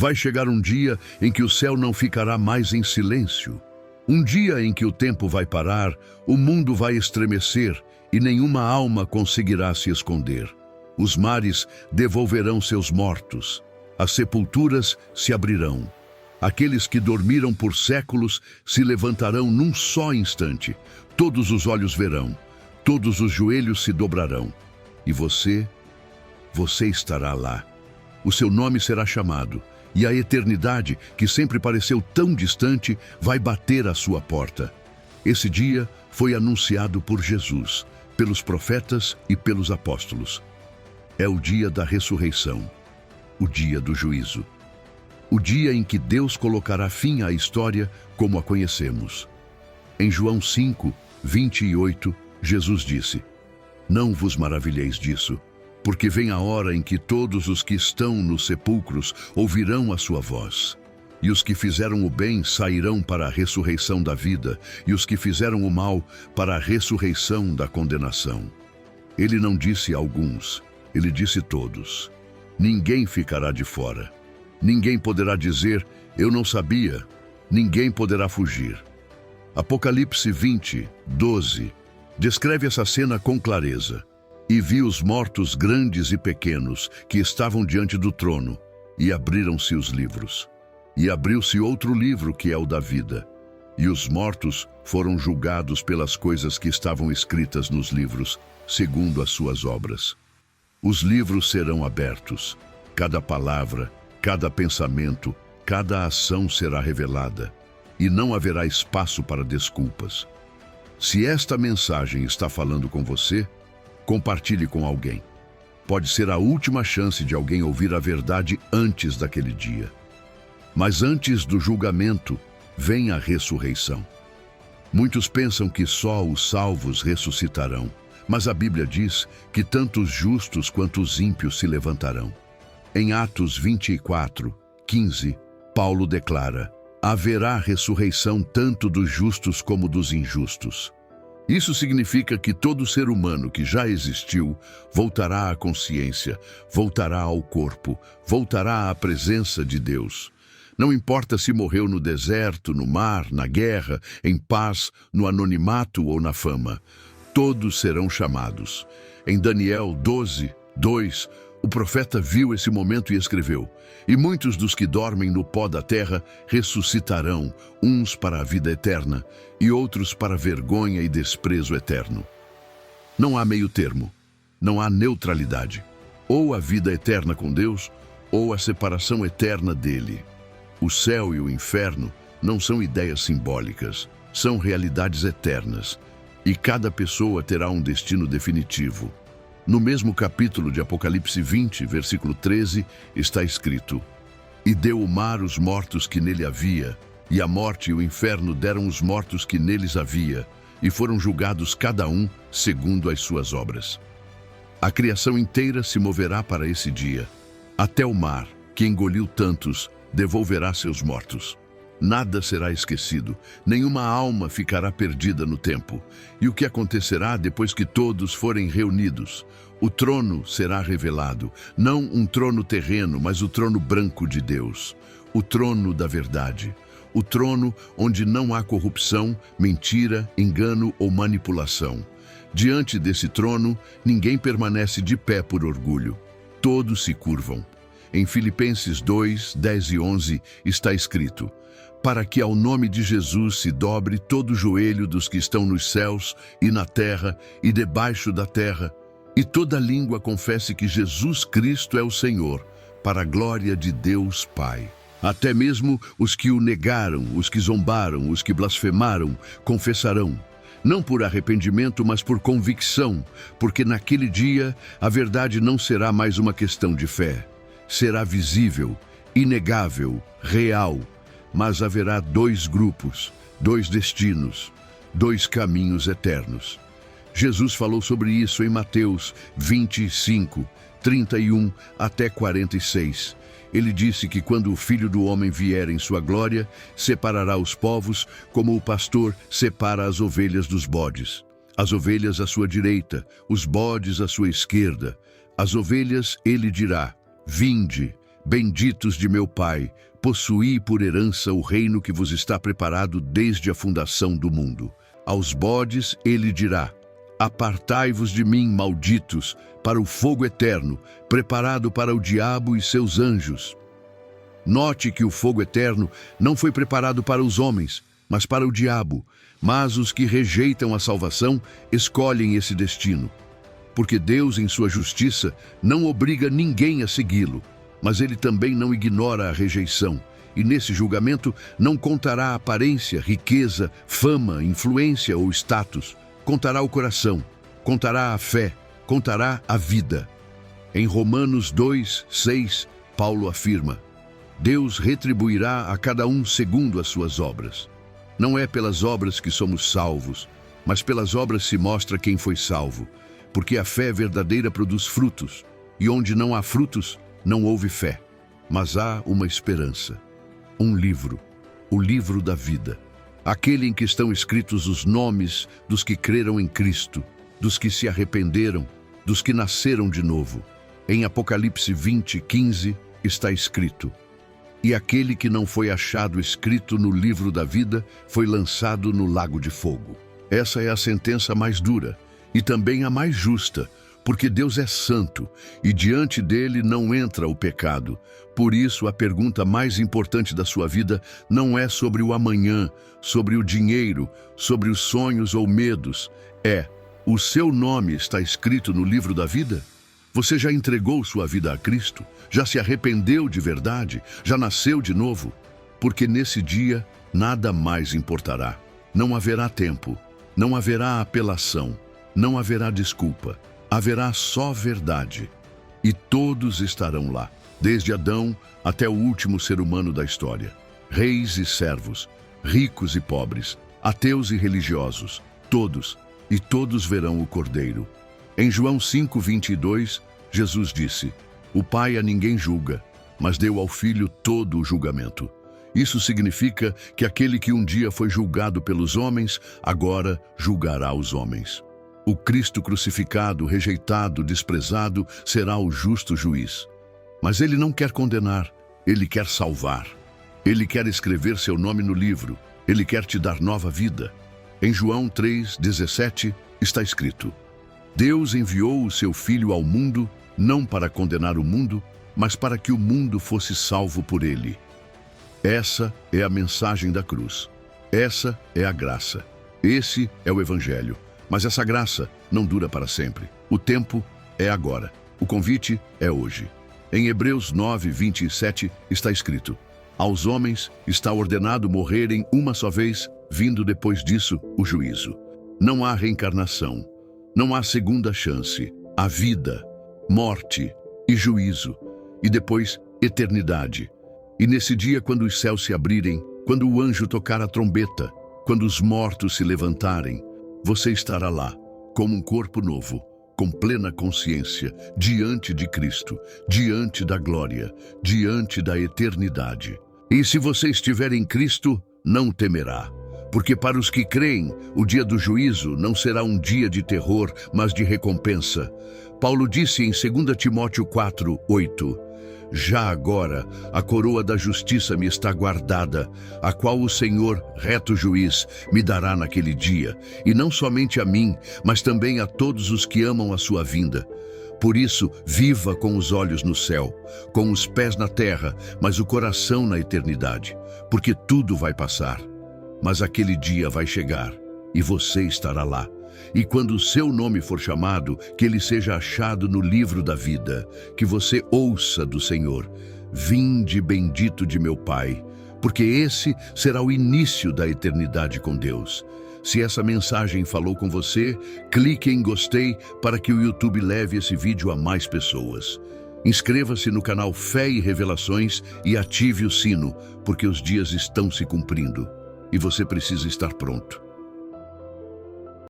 Vai chegar um dia em que o céu não ficará mais em silêncio. Um dia em que o tempo vai parar, o mundo vai estremecer e nenhuma alma conseguirá se esconder. Os mares devolverão seus mortos. As sepulturas se abrirão. Aqueles que dormiram por séculos se levantarão num só instante. Todos os olhos verão, todos os joelhos se dobrarão. E você estará lá. O seu nome será chamado, e a eternidade, que sempre pareceu tão distante, vai bater à sua porta. Esse dia foi anunciado por Jesus, pelos profetas e pelos apóstolos. É o dia da ressurreição, o dia do juízo. O dia em que Deus colocará fim à história como a conhecemos. Em João 5, 28, Jesus disse: Não vos maravilheis disso, porque vem a hora em que todos os que estão nos sepulcros ouvirão a sua voz. E os que fizeram o bem sairão para a ressurreição da vida, e os que fizeram o mal para a ressurreição da condenação. Ele não disse a alguns, ele disse todos. Ninguém ficará de fora. Ninguém poderá dizer, eu não sabia. Ninguém poderá fugir. Apocalipse 20, 12, descreve essa cena com clareza. E vi os mortos grandes e pequenos que estavam diante do trono, e abriram-se os livros. E abriu-se outro livro que é o da vida. E os mortos foram julgados pelas coisas que estavam escritas nos livros, segundo as suas obras. Os livros serão abertos. Cada palavra, cada pensamento, cada ação será revelada, e não haverá espaço para desculpas. Se esta mensagem está falando com você, compartilhe com alguém. Pode ser a última chance de alguém ouvir a verdade antes daquele dia. Mas antes do julgamento, vem a ressurreição. Muitos pensam que só os salvos ressuscitarão, mas a Bíblia diz que tanto os justos quanto os ímpios se levantarão. Em Atos 24, 15, Paulo declara: haverá ressurreição tanto dos justos como dos injustos. Isso significa que todo ser humano que já existiu voltará à consciência, voltará ao corpo, voltará à presença de Deus. Não importa se morreu no deserto, no mar, na guerra, em paz, no anonimato ou na fama. Todos serão chamados. Em Daniel 12, 2, o profeta viu esse momento e escreveu: E muitos dos que dormem no pó da terra ressuscitarão, uns para a vida eterna e outros para vergonha e desprezo eterno. Não há meio termo, não há neutralidade. Ou a vida eterna com Deus, ou a separação eterna dele. O céu e o inferno não são ideias simbólicas, são realidades eternas. E cada pessoa terá um destino definitivo. No mesmo capítulo de Apocalipse 20, versículo 13, está escrito: E deu o mar os mortos que nele havia, e a morte e o inferno deram os mortos que neles havia, e foram julgados cada um segundo as suas obras. A criação inteira se moverá para esse dia. Até o mar, que engoliu tantos, devolverá seus mortos. Nada será esquecido, nenhuma alma ficará perdida no tempo. E o que acontecerá depois que todos forem reunidos? O trono será revelado, não um trono terreno, mas o trono branco de Deus, o trono da verdade, o trono onde não há corrupção, mentira, engano ou manipulação. Diante desse trono, ninguém permanece de pé por orgulho, todos se curvam. Em Filipenses 2, 10 e 11 está escrito: para que ao nome de Jesus se dobre todo o joelho dos que estão nos céus e na terra e debaixo da terra, e toda língua confesse que Jesus Cristo é o Senhor, para a glória de Deus Pai. Até mesmo os que o negaram, os que zombaram, os que blasfemaram, confessarão, não por arrependimento, mas por convicção, porque naquele dia a verdade não será mais uma questão de fé. Será visível, inegável, real. Mas haverá dois grupos, dois destinos, dois caminhos eternos. Jesus falou sobre isso em Mateus 25, 31 até 46. Ele disse que quando o Filho do Homem vier em sua glória, separará os povos como o pastor separa as ovelhas dos bodes. As ovelhas à sua direita, os bodes à sua esquerda. As ovelhas ele dirá: vinde, benditos de meu Pai, possuí por herança o reino que vos está preparado desde a fundação do mundo. Aos bodes ele dirá: apartai-vos de mim, malditos, para o fogo eterno, preparado para o diabo e seus anjos. Note que o fogo eterno não foi preparado para os homens, mas para o diabo. Mas os que rejeitam a salvação escolhem esse destino. Porque Deus, em sua justiça, não obriga ninguém a segui-lo, mas ele também não ignora a rejeição. E nesse julgamento não contará a aparência, riqueza, fama, influência ou status. Contará o coração, contará a fé, contará a vida. Em Romanos 2:6, Paulo afirma: Deus retribuirá a cada um segundo as suas obras. Não é pelas obras que somos salvos, mas pelas obras se mostra quem foi salvo, porque a fé verdadeira produz frutos, e onde não há frutos, não houve fé. Mas há uma esperança, um livro, o livro da vida, aquele em que estão escritos os nomes dos que creram em Cristo, dos que se arrependeram, dos que nasceram de novo. Em Apocalipse 20:15 está escrito: e aquele que não foi achado escrito no livro da vida foi lançado no lago de fogo. Essa é a sentença mais dura e também a mais justa, porque Deus é santo e diante dele não entra o pecado. Por isso, a pergunta mais importante da sua vida não é sobre o amanhã, sobre o dinheiro, sobre os sonhos ou medos. É: o seu nome está escrito no livro da vida? Você já entregou sua vida a Cristo? Já se arrependeu de verdade? Já nasceu de novo? Porque nesse dia nada mais importará. Não haverá tempo, não haverá apelação, não haverá desculpa. Haverá só verdade. E todos estarão lá, desde Adão até o último ser humano da história. Reis e servos, ricos e pobres, ateus e religiosos, todos, e todos verão o Cordeiro. Em João 5:22, Jesus disse: o Pai a ninguém julga, mas deu ao Filho todo o julgamento. Isso significa que aquele que um dia foi julgado pelos homens, agora julgará os homens. O Cristo crucificado, rejeitado, desprezado, será o justo juiz. Mas ele não quer condenar, ele quer salvar. Ele quer escrever seu nome no livro, ele quer te dar nova vida. Em João 3:17 está escrito: Deus enviou o seu Filho ao mundo, não para condenar o mundo, mas para que o mundo fosse salvo por ele. Essa é a mensagem da cruz. Essa é a graça. Esse é o Evangelho. Mas essa graça não dura para sempre. O tempo é agora. O convite é hoje. Em Hebreus 9:27 está escrito: aos homens está ordenado morrerem uma só vez, vindo depois disso o juízo. Não há reencarnação. Não há segunda chance. Há vida, morte e juízo, e depois eternidade. E nesse dia, quando os céus se abrirem, quando o anjo tocar a trombeta, quando os mortos se levantarem, você estará lá, como um corpo novo, com plena consciência, diante de Cristo, diante da glória, diante da eternidade. E se você estiver em Cristo, não temerá. Porque para os que creem, o dia do juízo não será um dia de terror, mas de recompensa. Paulo disse em 2 Timóteo 4:8, já agora a coroa da justiça me está guardada, a qual o Senhor, reto juiz, me dará naquele dia, e não somente a mim, mas também a todos os que amam a sua vinda. Por isso, viva com os olhos no céu, com os pés na terra, mas o coração na eternidade, porque tudo vai passar. Mas aquele dia vai chegar, e você estará lá. E quando o seu nome for chamado, que ele seja achado no livro da vida, que você ouça do Senhor: vinde bendito de meu Pai, porque esse será o início da eternidade com Deus. Se essa mensagem falou com você, clique em gostei para que o YouTube leve esse vídeo a mais pessoas. Inscreva-se no canal Fé e Revelações e ative o sino, porque os dias estão se cumprindo. E você precisa estar pronto.